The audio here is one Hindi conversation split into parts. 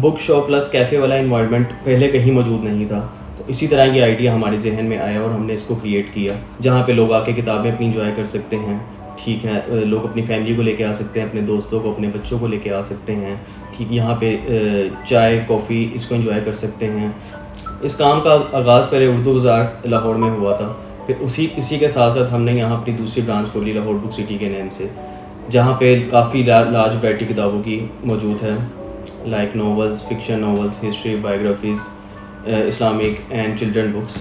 बुक शॉप प्लस कैफ़े वाला इन्वायरमेंट पहले कहीं मौजूद नहीं था। तो इसी तरह की आइडिया हमारे जहन में आया और हमने इसको क्रिएट किया, जहाँ पे लोग आके किताबें अपनी इंजॉय कर सकते हैं। ठीक है, लोग अपनी फैमिली को लेके आ सकते हैं, अपने दोस्तों को, अपने बच्चों को लेके आ सकते हैं। ठीक, यहाँ पे चाय कॉफ़ी इसको एंजॉय कर सकते हैं। इस काम का आगाज़ पहले उर्दू बाज़ार लाहौर में हुआ था, फिर इसी के साथ साथ हमने यहाँ अपनी दूसरी ब्रांच खोली लाहौर बुक सिटी के नेम से, जहाँ पे काफ़ी लार्ज वैरायटी किताबों की मौजूद है, like novels, fiction novels, history, biographies, Islamic and children books.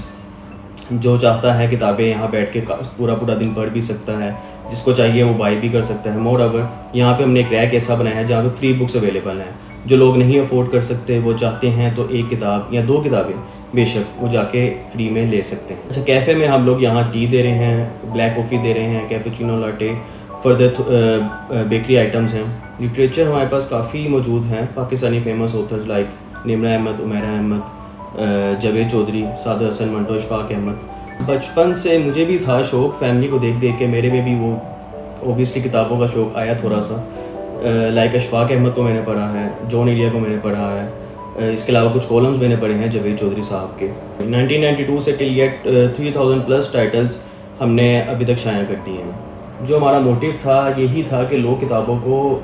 जो चाहता है किताबें यहाँ बैठ के पूरा दिन पढ़ भी सकता है, जिसको चाहिए वो बाई भी कर सकता है। मोर ओवर यहाँ पे हमने एक रैक ऐसा बनाया है जहाँ पे फ्री बुक्स अवेलेबल हैं। जो लोग नहीं अफोर्ड कर सकते, वो चाहते हैं तो एक किताब या 2 किताबें बेशक वो जाके फ्री में ले सकते हैं। अच्छा, कैफ़े में हम लोग यहाँ टी दे रहे हैं, ब्लैक कॉफ़ी दे रहे हैं, cappuccino latte, further bakery items हैं। लिटरेचर हमारे पास काफ़ी मौजूद हैं, Pakistani famous authors like Nimra Ahmed, Umera Ahmed, Javed Chaudhry, Saadat Hasan Manto, Ishfaq Ahmad. बचपन से मुझे भी था शौक़, फैमिली को देख देख के मेरे में भी वो ओबियसली किताबों का शौक़ आया थोड़ा सा। लाइक इशफाक अहमद को मैंने पढ़ा है, जॉन एलिया को मैंने पढ़ा है, इसके अलावा कुछ कॉलम्स मैंने पढ़े हैं जावेद चौधरी साहब के। 1992 से टिल येट 3000 प्लस टाइटल्स हमने अभी तक शाया कर दिए हैं। जो हमारा मोटिव था यही था कि लोग किताबों को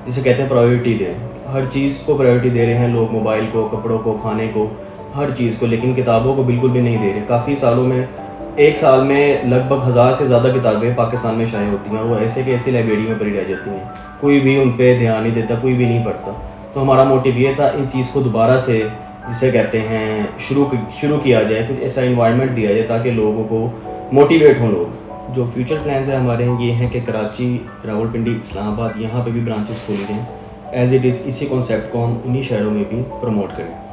जिसे कहते हैं प्रायोरिटी दें। हर चीज़ को प्रायोरिटी दे रहे हैं लोग, मोबाइल को, कपड़ों को, खाने को, हर चीज़ को, लेकिन किताबों को बिल्कुल भी नहीं दे रहे। काफ़ी सालों में, एक साल में लगभग 1000 से ज़्यादा किताबें पाकिस्तान में शाया होती हैं और वो ऐसे के ऐसी लाइब्रेरी में पढ़ी रह जाती हैं, कोई भी उन पे ध्यान नहीं देता, कोई भी नहीं पढ़ता। तो हमारा मोटिव ये था इन चीज़ को दोबारा से जिसे कहते हैं शुरू किया जाए, कुछ ऐसा इन्वायरमेंट दिया जाए ताकि लोगों को मोटिवेट हों लोग। जो फ्यूचर प्लान्स हैं हमारे ये हैं कि कराची, रावलपिंडी, इस्लामाबाद, यहाँ पे भी ब्रांचेस खोल दें। एज़ इट इज़ इसी कॉन्सेप्ट को हम उन्हीं शहरों में भी प्रमोट करें।